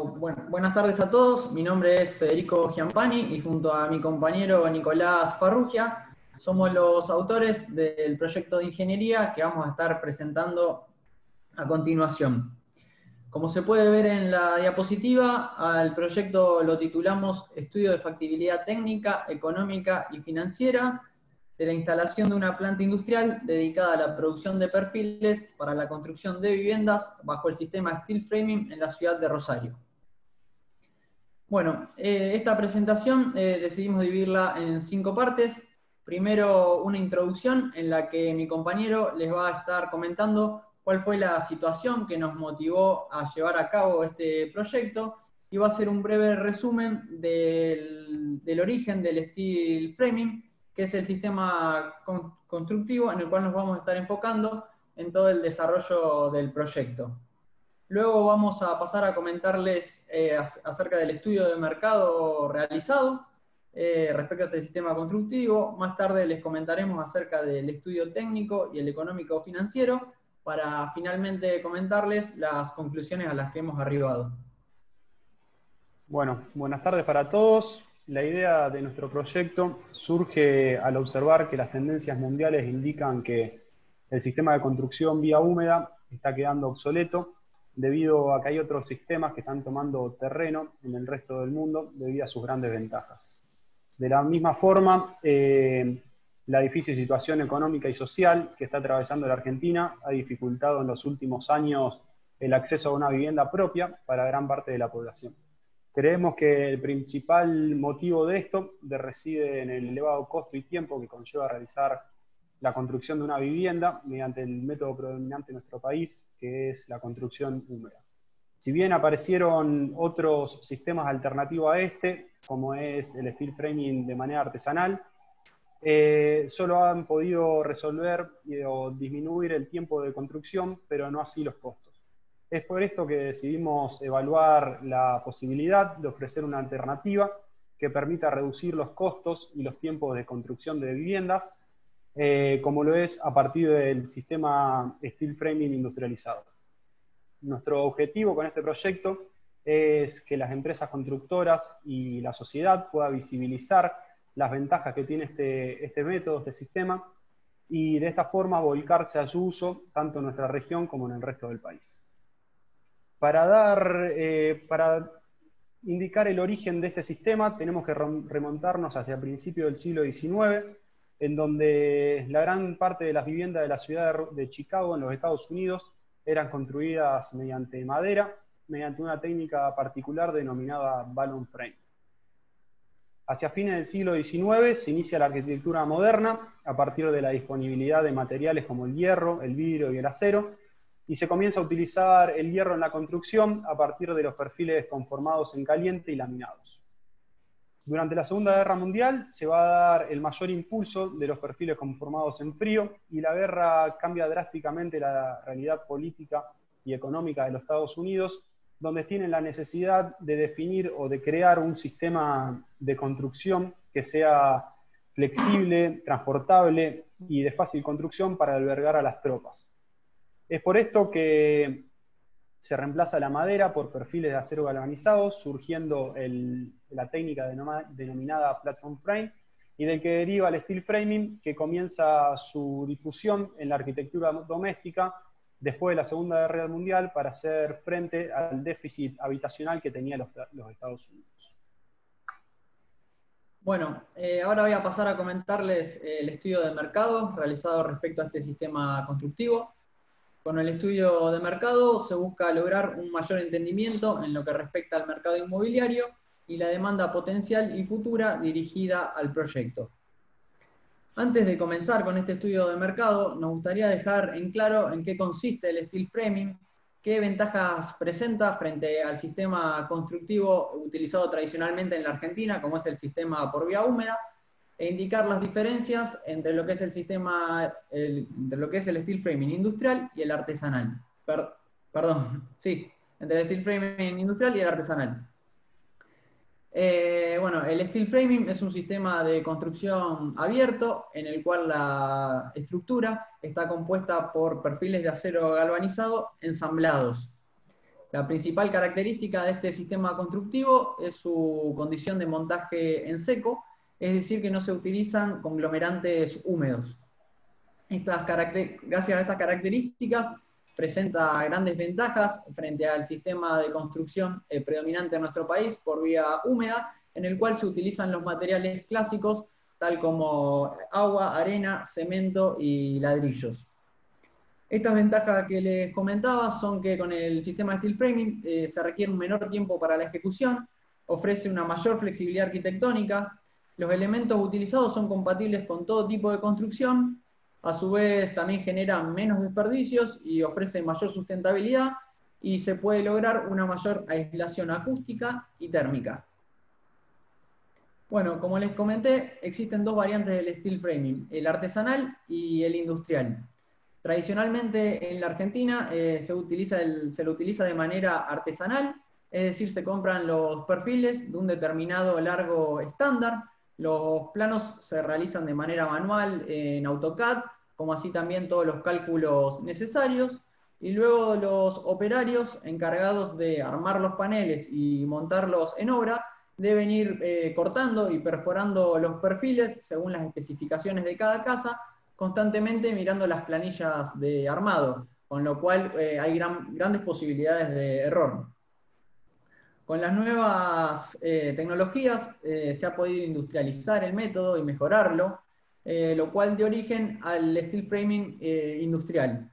Buenas tardes a todos. Mi nombre es Federico Giampani y junto a mi compañero Nicolás Farrugia somos los autores del proyecto de ingeniería que vamos a estar presentando a continuación. Como se puede ver en la diapositiva, al proyecto lo titulamos Estudio de Factibilidad Técnica, Económica y Financiera de la instalación de una planta industrial dedicada a la producción de perfiles para la construcción de viviendas bajo el sistema Steel Framing en la ciudad de Rosario. Bueno, esta presentación decidimos dividirla en 5 partes. Primero, una introducción en la que mi compañero les va a estar comentando cuál fue la situación que nos motivó a llevar a cabo este proyecto, y va a ser un breve resumen del origen del Steel Framing, que es el sistema constructivo en el cual nos vamos a estar enfocando en todo el desarrollo del proyecto. Luego vamos a pasar a comentarles acerca del estudio de mercado realizado respecto a este sistema constructivo. Más tarde les comentaremos acerca del estudio técnico y el económico financiero, para finalmente comentarles las conclusiones a las que hemos arribado. Bueno, buenas tardes para todos. La idea de nuestro proyecto surge al observar que las tendencias mundiales indican que el sistema de construcción vía húmeda está quedando obsoleto debido a que hay otros sistemas que están tomando terreno en el resto del mundo debido a sus grandes ventajas. De la misma forma, la difícil situación económica y social que está atravesando la Argentina ha dificultado en los últimos años el acceso a una vivienda propia para gran parte de la población. Creemos que el principal motivo de esto reside en el elevado costo y tiempo que conlleva realizar la construcción de una vivienda mediante el método predominante en nuestro país, que es la construcción húmeda. Si bien aparecieron otros sistemas alternativos a este, como es el steel framing de manera artesanal, solo han podido resolver o disminuir el tiempo de construcción, pero no así los costos. Es por esto que decidimos evaluar la posibilidad de ofrecer una alternativa que permita reducir los costos y los tiempos de construcción de viviendas, como lo es a partir del sistema Steel Framing industrializado. Nuestro objetivo con este proyecto es que las empresas constructoras y la sociedad puedan visibilizar las ventajas que tiene este método, este sistema, y de esta forma volcarse a su uso tanto en nuestra región como en el resto del país. Para indicar el origen de este sistema, tenemos que remontarnos hacia principios del siglo XIX, en donde la gran parte de las viviendas de la ciudad de Chicago, en los Estados Unidos, eran construidas mediante madera, mediante una técnica particular denominada balloon frame. Hacia fines del siglo XIX se inicia la arquitectura moderna, a partir de la disponibilidad de materiales como el hierro, el vidrio y el acero, y se comienza a utilizar el hierro en la construcción a partir de los perfiles conformados en caliente y laminados. Durante la Segunda Guerra Mundial se va a dar el mayor impulso de los perfiles conformados en frío, y la guerra cambia drásticamente la realidad política y económica de los Estados Unidos, donde tienen la necesidad de definir o de crear un sistema de construcción que sea flexible, transportable y de fácil construcción para albergar a las tropas. Es por esto que se reemplaza la madera por perfiles de acero galvanizados, surgiendo la técnica denominada platform frame, y del que deriva el steel framing, que comienza su difusión en la arquitectura doméstica después de la Segunda Guerra Mundial para hacer frente al déficit habitacional que tenían los Estados Unidos. Bueno, ahora voy a pasar a comentarles el estudio de mercado realizado respecto a este sistema constructivo. Con el estudio de mercado se busca lograr un mayor entendimiento en lo que respecta al mercado inmobiliario y la demanda potencial y futura dirigida al proyecto. Antes de comenzar con este estudio de mercado, nos gustaría dejar en claro en qué consiste el steel framing, qué ventajas presenta frente al sistema constructivo utilizado tradicionalmente en la Argentina, como es el sistema por vía húmeda, e indicar las diferencias entre lo que es el sistema, entre lo que es el steel framing industrial y el artesanal. Entre el steel framing industrial y el artesanal. Bueno, el steel framing es un sistema de construcción abierto en el cual la estructura está compuesta por perfiles de acero galvanizado ensamblados. La principal característica de este sistema constructivo es su condición de montaje en seco, es decir, que no se utilizan conglomerantes húmedos. Gracias a estas características, presenta grandes ventajas frente al sistema de construcción predominante en nuestro país por vía húmeda, en el cual se utilizan los materiales clásicos, tal como agua, arena, cemento y ladrillos. Estas ventajas que les comentaba son que con el sistema de steel framing se requiere un menor tiempo para la ejecución, ofrece una mayor flexibilidad arquitectónica, los elementos utilizados son compatibles con todo tipo de construcción, a su vez también genera menos desperdicios y ofrece mayor sustentabilidad, y se puede lograr una mayor aislación acústica y térmica. Bueno, como les comenté, existen dos variantes del steel framing, el artesanal y el industrial. Tradicionalmente en la Argentina se lo utiliza de manera artesanal, es decir, se compran los perfiles de un determinado largo estándar, los planos se realizan de manera manual en AutoCAD, como así también todos los cálculos necesarios, y luego los operarios encargados de armar los paneles y montarlos en obra deben ir cortando y perforando los perfiles según las especificaciones de cada casa, constantemente mirando las planillas de armado, con lo cual hay grandes posibilidades de error. Con las nuevas tecnologías se ha podido industrializar el método y mejorarlo, lo cual dio origen al steel framing industrial.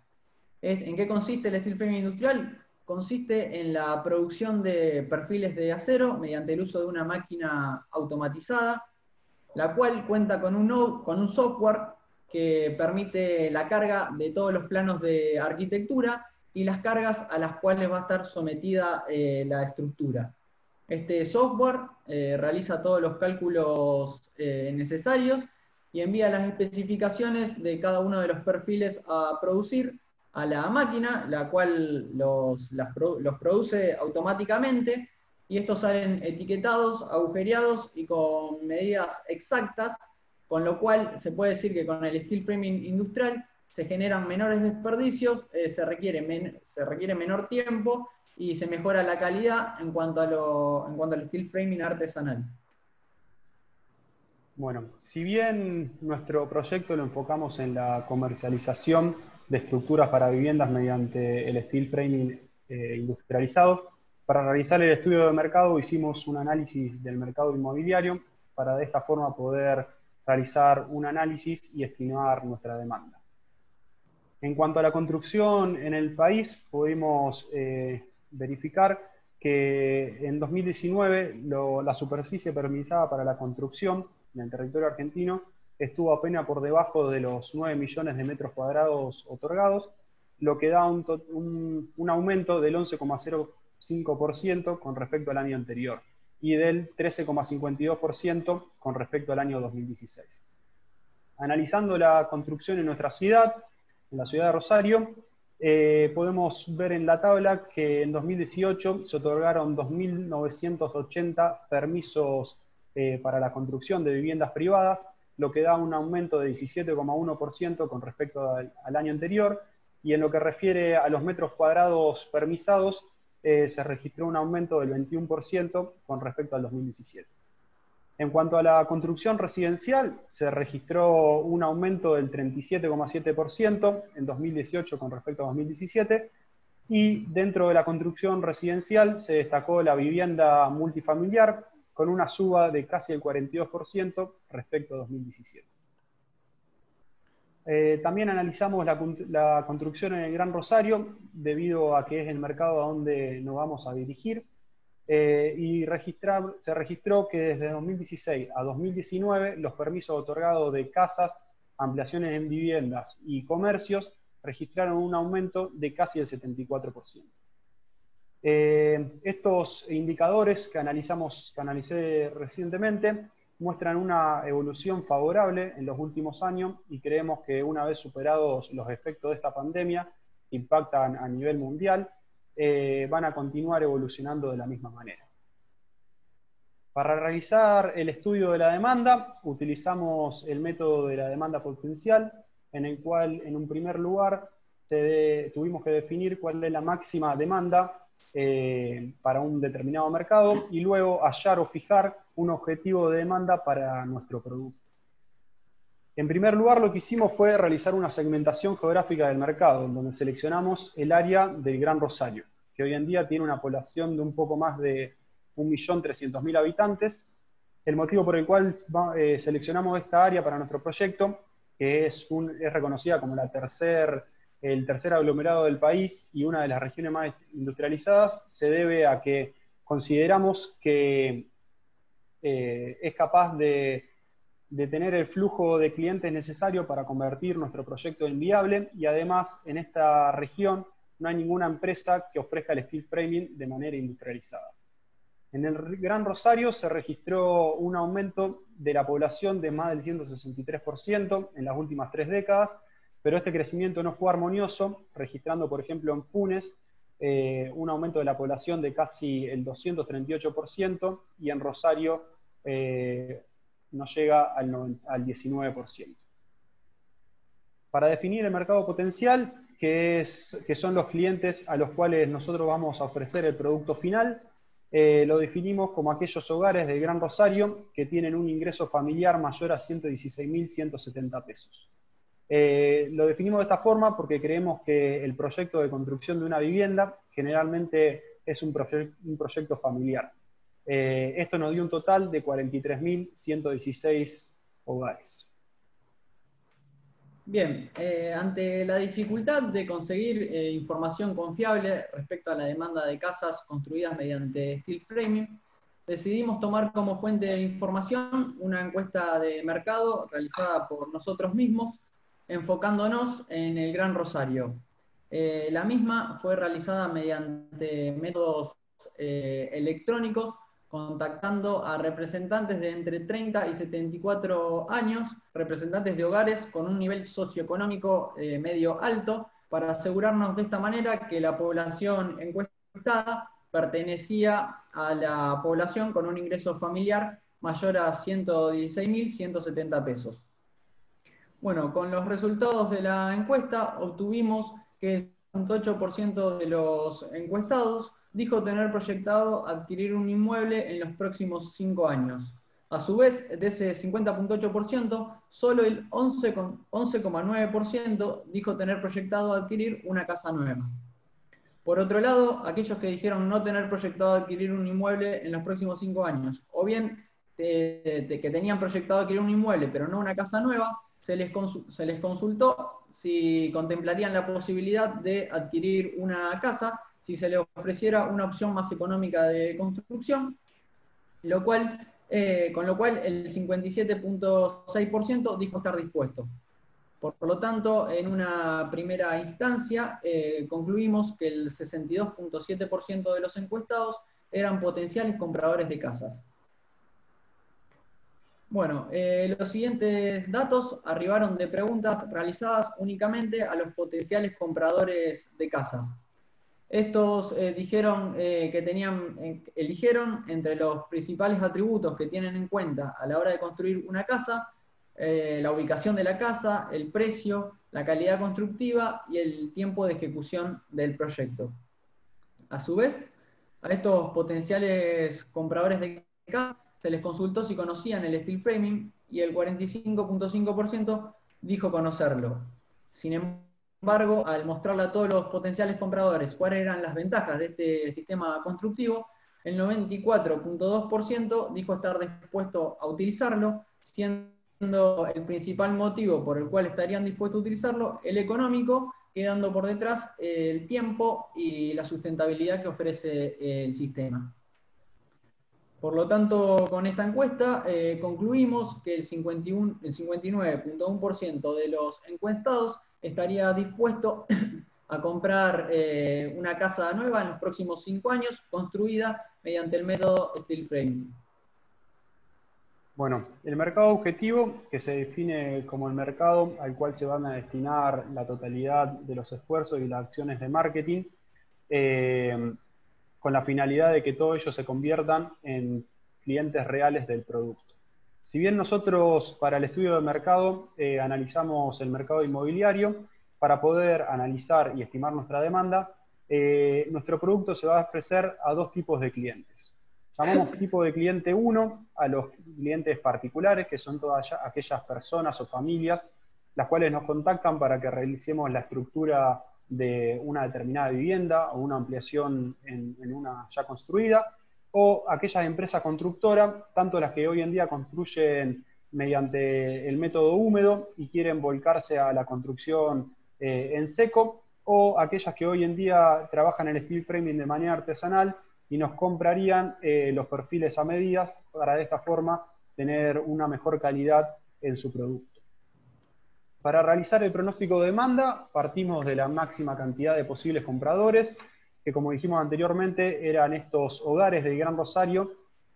¿En qué consiste el steel framing industrial? Consiste en la producción de perfiles de acero mediante el uso de una máquina automatizada, la cual cuenta con un software que permite la carga de todos los planos de arquitectura y las cargas a las cuales va a estar sometida la estructura. Este software realiza todos los cálculos necesarios y envía las especificaciones de cada uno de los perfiles a producir a la máquina, la cual los produce automáticamente, y estos salen etiquetados, agujereados y con medidas exactas, con lo cual se puede decir que con el steel framing industrial se generan menores desperdicios, se requiere menor tiempo y se mejora la calidad en cuanto al steel framing artesanal. Bueno, si bien nuestro proyecto lo enfocamos en la comercialización de estructuras para viviendas mediante el steel framing industrializado, para realizar el estudio de mercado hicimos un análisis del mercado inmobiliario para de esta forma poder realizar un análisis y estimar nuestra demanda. En cuanto a la construcción en el país, pudimos verificar que en 2019 la superficie permisada para la construcción en el territorio argentino estuvo apenas por debajo de los 9 millones de metros cuadrados otorgados, lo que da un aumento del 11,05% con respecto al año anterior y del 13,52% con respecto al año 2016. Analizando la construcción en nuestra ciudad, en la ciudad de Rosario, podemos ver en la tabla que en 2018 se otorgaron 2.980 permisos para la construcción de viviendas privadas, lo que da un aumento de 17,1% con respecto al año anterior, y en lo que refiere a los metros cuadrados permisados, se registró un aumento del 21% con respecto al 2017. En cuanto a la construcción residencial, se registró un aumento del 37,7% en 2018 con respecto a 2017, y dentro de la construcción residencial se destacó la vivienda multifamiliar con una suba de casi el 42% respecto a 2017. También analizamos la construcción en el Gran Rosario, debido a que es el mercado a donde nos vamos a dirigir. Y se registró que desde 2016 a 2019 los permisos otorgados de casas, ampliaciones en viviendas y comercios registraron un aumento de casi el 74%. Estos indicadores que analicé recientemente muestran una evolución favorable en los últimos años, y creemos que una vez superados los efectos de esta pandemia que impactan a nivel mundial, van a continuar evolucionando de la misma manera. Para realizar el estudio de la demanda, utilizamos el método de la demanda potencial, en el cual, en un primer lugar, tuvimos que definir cuál es la máxima demanda para un determinado mercado y luego hallar o fijar un objetivo de demanda para nuestro producto. En primer lugar, lo que hicimos fue realizar una segmentación geográfica del mercado, en donde seleccionamos el área del Gran Rosario, que hoy en día tiene una población de un poco más de 1.300.000 habitantes. El motivo por el cual seleccionamos esta área para nuestro proyecto, que es reconocida como el tercer aglomerado del país y una de las regiones más industrializadas, se debe a que consideramos que es capaz de tener el flujo de clientes necesario para convertir nuestro proyecto en viable, y además en esta región no hay ninguna empresa que ofrezca el steel framing de manera industrializada. En el Gran Rosario se registró un aumento de la población de más del 163% en las últimas 3 décadas, pero este crecimiento no fue armonioso, registrando, por ejemplo, en Funes un aumento de la población de casi el 238%, y en Rosario no llega al 19%. Para definir el mercado potencial, que son los clientes a los cuales nosotros vamos a ofrecer el producto final, lo definimos como aquellos hogares del Gran Rosario que tienen un ingreso familiar mayor a 116.170 pesos. Lo definimos de esta forma porque creemos que el proyecto de construcción de una vivienda generalmente es un proyecto familiar. Esto nos dio un total de 43.116 hogares. Bien, ante la dificultad de conseguir información confiable respecto a la demanda de casas construidas mediante steel framing, decidimos tomar como fuente de información una encuesta de mercado realizada por nosotros mismos, enfocándonos en el Gran Rosario. La misma fue realizada mediante métodos electrónicos, contactando a representantes de entre 30 y 74 años, representantes de hogares con un nivel socioeconómico medio alto, para asegurarnos de esta manera que la población encuestada pertenecía a la población con un ingreso familiar mayor a 116.170 pesos. Bueno, con los resultados de la encuesta obtuvimos que el 58% de los encuestados dijo tener proyectado adquirir un inmueble en los próximos 5 años. A su vez, de ese 50.8%, solo el 11,9% dijo tener proyectado adquirir una casa nueva. Por otro lado, aquellos que dijeron no tener proyectado adquirir un inmueble en los próximos 5 años, o bien que tenían proyectado adquirir un inmueble pero no una casa nueva, se les consultó si contemplarían la posibilidad de adquirir una casa si se les ofreciera una opción más económica de construcción, con lo cual el 57.6% dijo estar dispuesto. Por lo tanto, en una primera instancia, concluimos que el 62.7% de los encuestados eran potenciales compradores de casas. Bueno, los siguientes datos arribaron de preguntas realizadas únicamente a los potenciales compradores de casas. Estos dijeron que eligieron entre los principales atributos que tienen en cuenta a la hora de construir una casa, la ubicación de la casa, el precio, la calidad constructiva y el tiempo de ejecución del proyecto. A su vez, a estos potenciales compradores de casa se les consultó si conocían el steel framing y el 45.5% dijo conocerlo. Sin embargo, al mostrarle a todos los potenciales compradores cuáles eran las ventajas de este sistema constructivo, el 94.2% dijo estar dispuesto a utilizarlo, siendo el principal motivo por el cual estarían dispuestos a utilizarlo el económico, quedando por detrás el tiempo y la sustentabilidad que ofrece el sistema. Por lo tanto, con esta encuesta concluimos que el 59.1% de los encuestados estaría dispuesto a comprar una casa nueva en los próximos 5 años, construida mediante el método steel framing. Bueno, el mercado objetivo, que se define como el mercado al cual se van a destinar la totalidad de los esfuerzos y las acciones de marketing, con la finalidad de que todos ellos se conviertan en clientes reales del producto. Si bien nosotros para el estudio de mercado analizamos el mercado inmobiliario para poder analizar y estimar nuestra demanda, nuestro producto se va a ofrecer a dos tipos de clientes. Llamamos tipo de cliente 1 a los clientes particulares, que son todas aquellas personas o familias las cuales nos contactan para que realicemos la estructura de una determinada vivienda o una ampliación en una ya construida, o aquellas empresas constructoras, tanto las que hoy en día construyen mediante el método húmedo y quieren volcarse a la construcción en seco, o aquellas que hoy en día trabajan en steel framing de manera artesanal y nos comprarían los perfiles a medidas para de esta forma tener una mejor calidad en su producto. Para realizar el pronóstico de demanda, partimos de la máxima cantidad de posibles compradores, que como dijimos anteriormente, eran estos hogares del Gran Rosario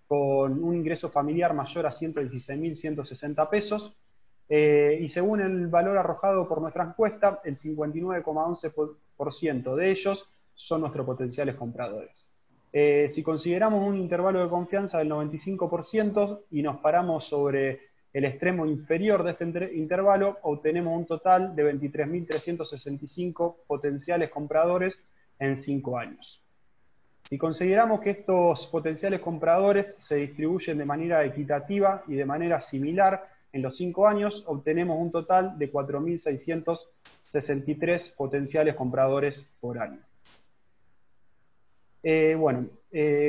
con un ingreso familiar mayor a 116.160 pesos, y según el valor arrojado por nuestra encuesta, el 59,11% de ellos son nuestros potenciales compradores. Si consideramos un intervalo de confianza del 95% y nos paramos sobre el extremo inferior de este intervalo, obtenemos un total de 23.365 potenciales compradores en 5 años. Si consideramos que estos potenciales compradores se distribuyen de manera equitativa y de manera similar en los 5 años, obtenemos un total de 4.663 potenciales compradores por año.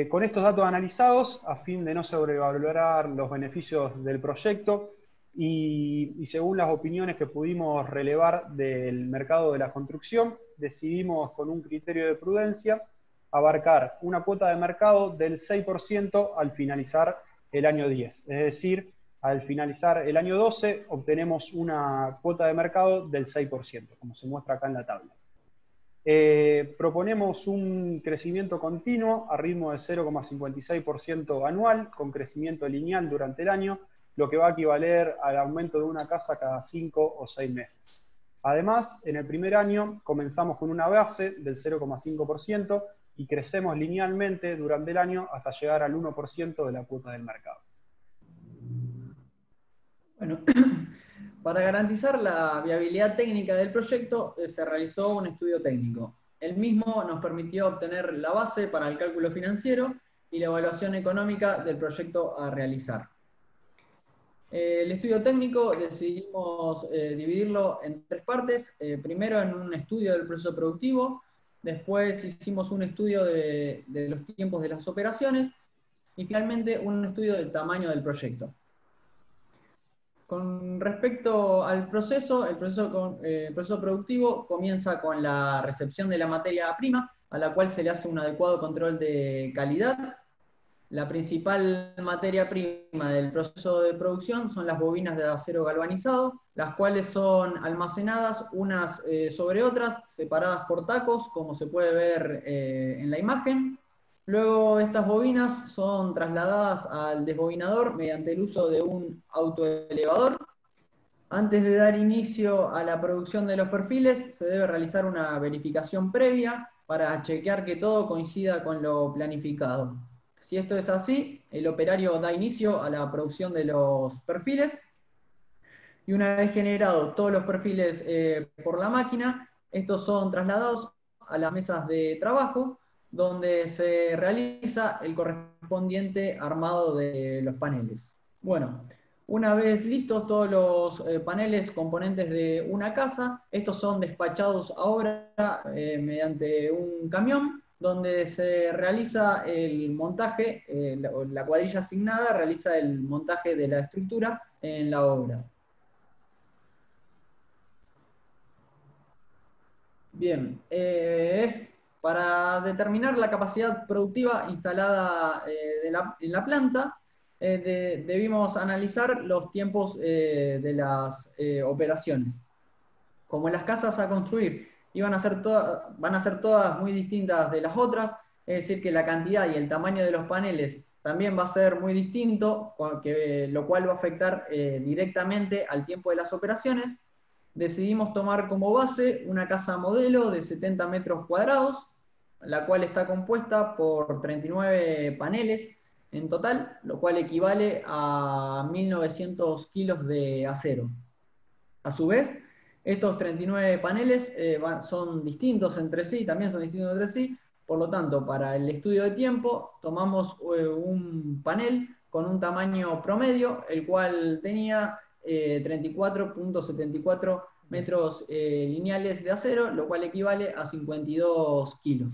Con estos datos analizados, a fin de no sobrevalorar los beneficios del proyecto y según las opiniones que pudimos relevar del mercado de la construcción, decidimos con un criterio de prudencia abarcar una cuota de mercado del 6% al finalizar el año 10. Es decir, al finalizar el año 12 obtenemos una cuota de mercado del 6%, como se muestra acá en la tabla. Proponemos un crecimiento continuo a ritmo de 0,56% anual, con crecimiento lineal durante el año, lo que va a equivaler al aumento de una casa cada 5 o 6 meses. Además, en el primer año comenzamos con una base del 0,5% y crecemos linealmente durante el año hasta llegar al 1% de la cuota del mercado. Bueno, para garantizar la viabilidad técnica del proyecto, se realizó un estudio técnico. El mismo nos permitió obtener la base para el cálculo financiero y la evaluación económica del proyecto a realizar. El estudio técnico decidimos dividirlo en 3 partes. Primero en un estudio del proceso productivo, después hicimos un estudio de los tiempos de las operaciones y finalmente un estudio del tamaño del proyecto. Con respecto al proceso, el proceso productivo comienza con la recepción de la materia prima, a la cual se le hace un adecuado control de calidad. La principal materia prima del proceso de producción son las bobinas de acero galvanizado, las cuales son almacenadas unas sobre otras, separadas por tacos, como se puede ver en la imagen. Luego estas bobinas son trasladadas al desbobinador mediante el uso de un autoelevador. Antes de dar inicio a la producción de los perfiles, se debe realizar una verificación previa para chequear que todo coincida con lo planificado. Si esto es así, el operario da inicio a la producción de los perfiles y una vez generados todos los perfiles por la máquina, estos son trasladados a las mesas de trabajo, donde se realiza el correspondiente armado de los paneles. Bueno, una vez listos todos los paneles componentes de una casa, estos son despachados a obra mediante un camión, donde se realiza el montaje, la cuadrilla asignada realiza el montaje de la estructura en la obra. Bien, para determinar la capacidad productiva instalada en la planta, debimos analizar los tiempos de las operaciones. Como las casas a construir van a ser todas muy distintas de las otras, es decir, que la cantidad y el tamaño de los paneles también va a ser muy distinto, lo cual va a afectar directamente al tiempo de las operaciones. Decidimos tomar como base una casa modelo de 70 metros cuadrados, la cual está compuesta por 39 paneles en total, lo cual equivale a 1.900 kilos de acero. A su vez, Estos 39 paneles son distintos entre sí, también son distintos entre sí. Por lo tanto, para el estudio de tiempo, tomamos un panel con un tamaño promedio, el cual tenía 34,74 metros lineales de acero, lo cual equivale a 52 kilos.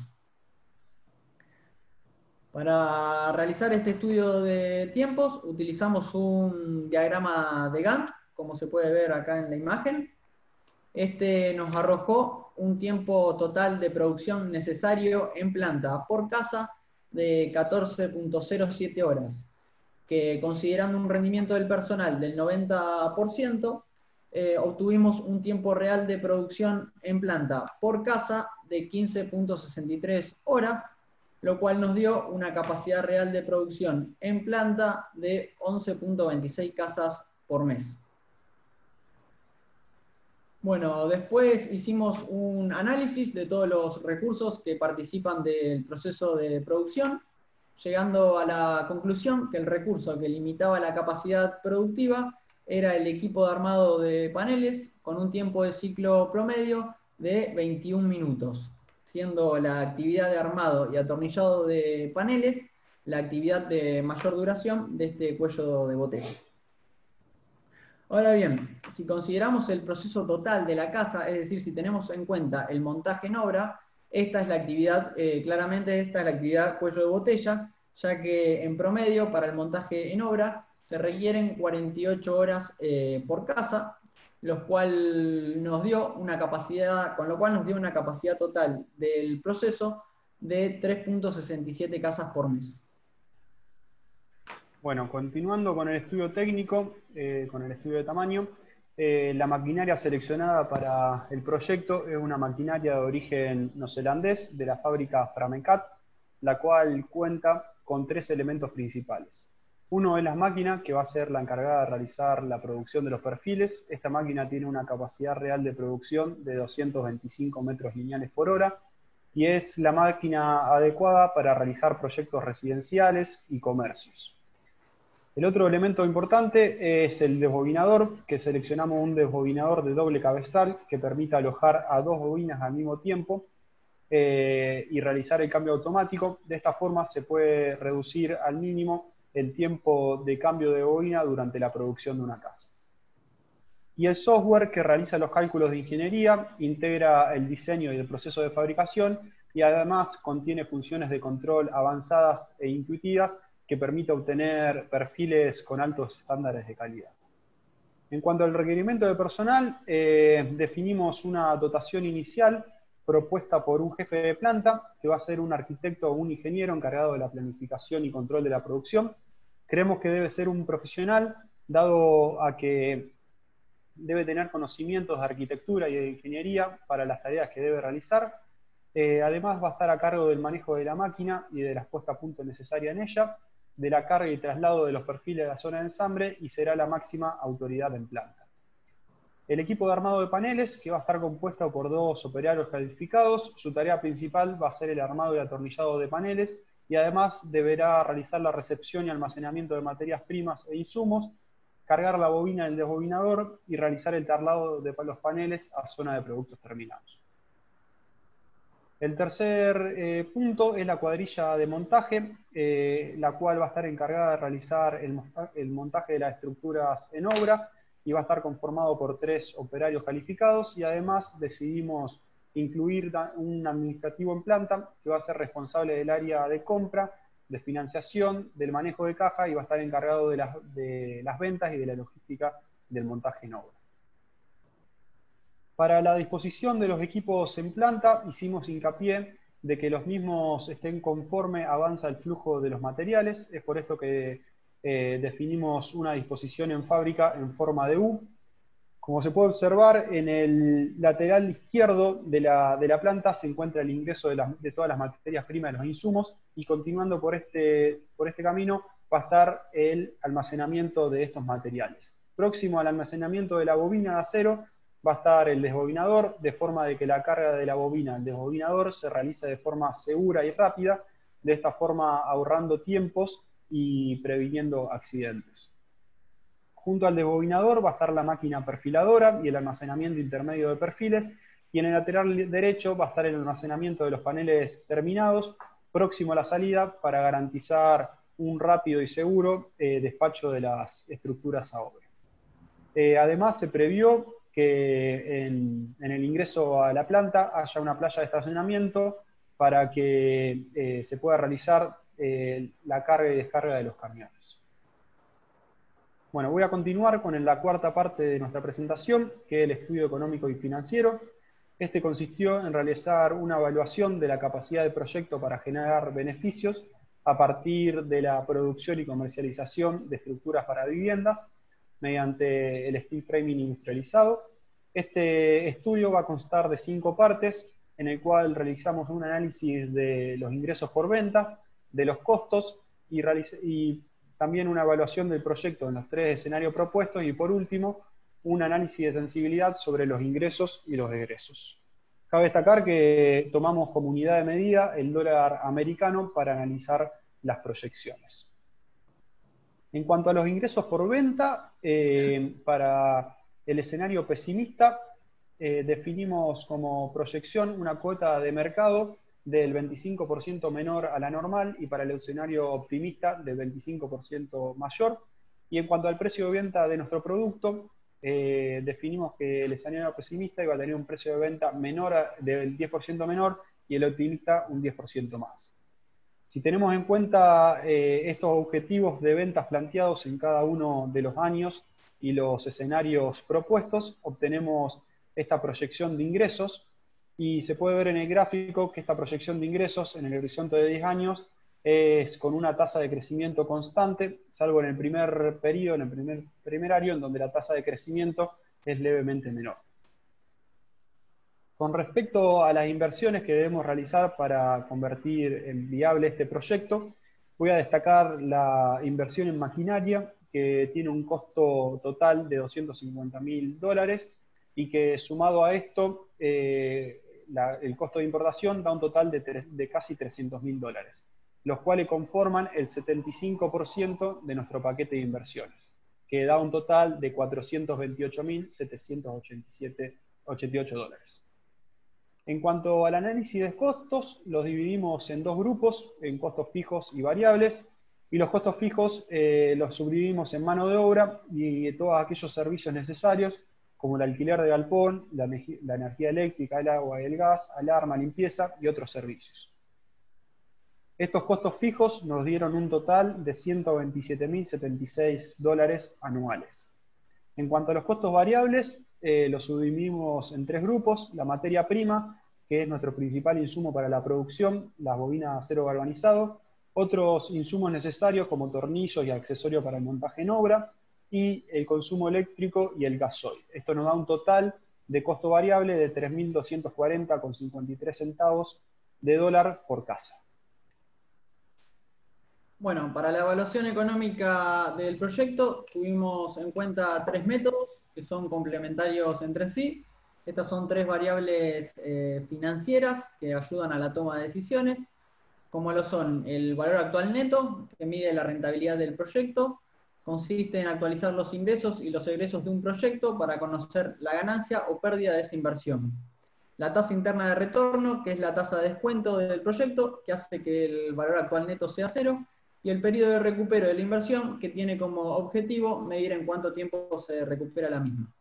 Para realizar este estudio de tiempos, utilizamos un diagrama de Gantt, como se puede ver acá en la imagen. Este nos arrojó un tiempo total de producción necesario en planta por casa de 14,07 horas, que considerando un rendimiento del personal del 90%, obtuvimos un tiempo real de producción en planta por casa de 15,63 horas, lo cual nos dio una capacidad real de producción en planta de 11,26 casas por mes. Bueno, después hicimos un análisis de todos los recursos que participan del proceso de producción, llegando a la conclusión que el recurso que limitaba la capacidad productiva era el equipo de armado de paneles con un tiempo de ciclo promedio de 21 minutos, siendo la actividad de armado y atornillado de paneles la actividad de mayor duración de este cuello de botella. Ahora bien, si consideramos el proceso total de la casa, es decir, si tenemos en cuenta el montaje en obra, esta es la actividad, claramente esta es la actividad cuello de botella, ya que en promedio para el montaje en obra se requieren 48 horas por casa, con lo cual nos dio una capacidad total del proceso de 3,67 casas por mes. Bueno, continuando con el estudio técnico, con el estudio de tamaño, la maquinaria seleccionada para el proyecto es una maquinaria de origen neozelandés de la fábrica Framecat, la cual cuenta con 3 elementos principales. Uno es la máquina, que va a ser la encargada de realizar la producción de los perfiles. Esta máquina tiene una capacidad real de producción de 225 metros lineales por hora y es la máquina adecuada para realizar proyectos residenciales y comercios. El otro elemento importante es el desbobinador, que seleccionamos un desbobinador de doble cabezal que permite alojar a 2 bobinas al mismo tiempo y realizar el cambio automático. De esta forma se puede reducir al mínimo el tiempo de cambio de bobina durante la producción de una casa. Y el software que realiza los cálculos de ingeniería, integra el diseño y el proceso de fabricación y además contiene funciones de control avanzadas e intuitivas que permite obtener perfiles con altos estándares de calidad. En cuanto al requerimiento de personal, definimos una dotación inicial propuesta por un jefe de planta, que va a ser un arquitecto o un ingeniero encargado de la planificación y control de la producción. Creemos que debe ser un profesional, dado a que debe tener conocimientos de arquitectura y de ingeniería para las tareas que debe realizar. Además va a estar a cargo del manejo de la máquina y de la puesta a punto necesaria en ella, de la carga y traslado de los perfiles de la zona de ensamble y será la máxima autoridad en planta. El equipo de armado de paneles, que va a estar compuesto por 2 operarios calificados, su tarea principal va a ser el armado y atornillado de paneles y además deberá realizar la recepción y almacenamiento de materias primas e insumos, cargar la bobina del desbobinador y realizar el traslado de los paneles a zona de productos terminados. El tercer punto es la cuadrilla de montaje, la cual va a estar encargada de realizar el montaje de las estructuras en obra y va a estar conformado por 3 operarios calificados y además decidimos incluir un administrativo en planta que va a ser responsable del área de compra, de financiación, del manejo de caja y va a estar encargado de las ventas y de la logística del montaje en obra. Para la disposición de los equipos en planta, hicimos hincapié de que los mismos estén conforme avanza el flujo de los materiales. Es por esto que definimos una disposición en fábrica en forma de U. Como se puede observar, en el lateral izquierdo de la planta se encuentra el ingreso de todas las materias primas de los insumos y continuando por este camino va a estar el almacenamiento de estos materiales. Próximo al almacenamiento de la bobina de acero, va a estar el desbobinador, de forma de que la carga de la bobina al desbobinador se realice de forma segura y rápida, de esta forma ahorrando tiempos y previniendo accidentes. Junto al desbobinador va a estar la máquina perfiladora y el almacenamiento intermedio de perfiles, y en el lateral derecho va a estar el almacenamiento de los paneles terminados, próximo a la salida, para garantizar un rápido y seguro despacho de las estructuras a obra. Además, se previó que en el ingreso a la planta haya una playa de estacionamiento para que se pueda realizar la carga y descarga de los camiones. Bueno, voy a continuar con la cuarta parte de nuestra presentación, que es el estudio económico y financiero. Este consistió en realizar una evaluación de la capacidad del proyecto para generar beneficios a partir de la producción y comercialización de estructuras para viviendas mediante el steel framing industrializado. Este estudio va a constar de 5 partes, en el cual realizamos un análisis de los ingresos por venta, de los costos y también una evaluación del proyecto en los 3 escenarios propuestos y, por último, un análisis de sensibilidad sobre los ingresos y los egresos. Cabe destacar que tomamos como unidad de medida el dólar americano para analizar las proyecciones. En cuanto a los ingresos por venta, para el escenario pesimista, definimos como proyección una cuota de mercado del 25% menor a la normal, y para el escenario optimista del 25% mayor. Y en cuanto al precio de venta de nuestro producto, definimos que el escenario pesimista iba a tener un precio de venta del 10% menor, y el optimista un 10% más. Si tenemos en cuenta estos objetivos de ventas planteados en cada uno de los años y los escenarios propuestos, obtenemos esta proyección de ingresos, y se puede ver en el gráfico que esta proyección de ingresos en el horizonte de 10 años es con una tasa de crecimiento constante, salvo en el primer periodo, en el primer año, en donde la tasa de crecimiento es levemente menor. Con respecto a las inversiones que debemos realizar para convertir en viable este proyecto, voy a destacar la inversión en maquinaria, que tiene un costo total de $250.000, y que, sumado a esto, el costo de importación da un total de casi $300.000, los cuales conforman el 75% de nuestro paquete de inversiones, que da un total de $428.788. En cuanto al análisis de costos, los dividimos en 2 grupos, en costos fijos y variables, y los costos fijos los subdividimos en mano de obra y todos aquellos servicios necesarios, como el alquiler de galpón, la energía eléctrica, el agua y el gas, alarma, limpieza y otros servicios. Estos costos fijos nos dieron un total de $127.076 anuales. En cuanto a los costos variables, los subdividimos en 3 grupos: la materia prima, que es nuestro principal insumo para la producción, las bobinas de acero galvanizado, otros insumos necesarios como tornillos y accesorios para el montaje en obra, y el consumo eléctrico y el gasoil. Esto nos da un total de costo variable de $3.240,53 por casa. Bueno, para la evaluación económica del proyecto tuvimos en cuenta 3 métodos que son complementarios entre sí. Estas son 3 variables financieras que ayudan a la toma de decisiones, como lo son el valor actual neto, que mide la rentabilidad del proyecto. Consiste en actualizar los ingresos y los egresos de un proyecto para conocer la ganancia o pérdida de esa inversión. La tasa interna de retorno, que es la tasa de descuento del proyecto, que hace que el valor actual neto sea 0, y el periodo de recupero de la inversión, que tiene como objetivo medir en cuánto tiempo se recupera la misma.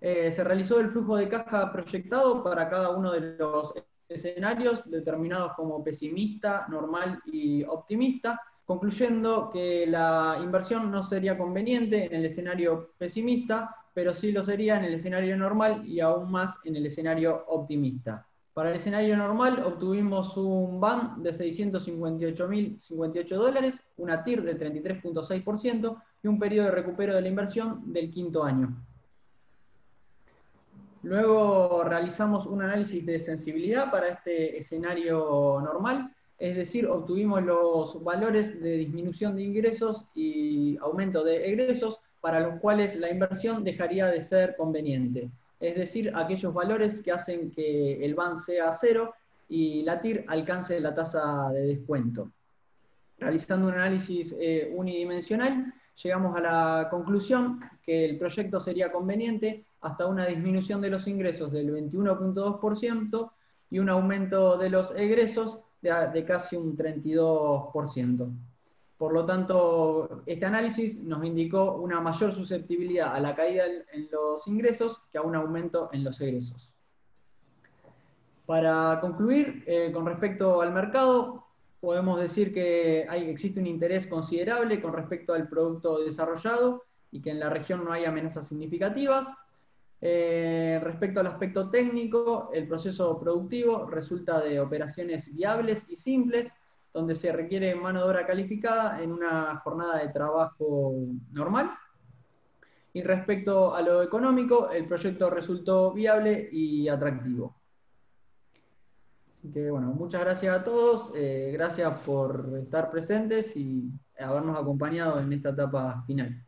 Se realizó el flujo de caja proyectado para cada uno de los escenarios, determinados como pesimista, normal y optimista, concluyendo que la inversión no sería conveniente en el escenario pesimista, pero sí lo sería en el escenario normal y aún más en el escenario optimista. Para el escenario normal obtuvimos un BAM de $658.058, una TIR de 33.6% y un periodo de recupero de la inversión del 5º año. Luego realizamos un análisis de sensibilidad para este escenario normal, es decir, obtuvimos los valores de disminución de ingresos y aumento de egresos para los cuales la inversión dejaría de ser conveniente. Es decir, aquellos valores que hacen que el BAN sea 0 y la TIR alcance la tasa de descuento. Realizando un análisis unidimensional, llegamos a la conclusión que el proyecto sería conveniente hasta una disminución de los ingresos del 21,2% y un aumento de los egresos de casi un 32%. Por lo tanto, este análisis nos indicó una mayor susceptibilidad a la caída en los ingresos que a un aumento en los egresos. Para concluir, con respecto al mercado, podemos decir que existe un interés considerable con respecto al producto desarrollado y que en la región no hay amenazas significativas. Respecto al aspecto técnico, el proceso productivo resulta de operaciones viables y simples, donde se requiere mano de obra calificada en una jornada de trabajo normal. Y respecto a lo económico, el proyecto resultó viable y atractivo. Así que bueno, muchas gracias a todos, gracias por estar presentes y habernos acompañado en esta etapa final.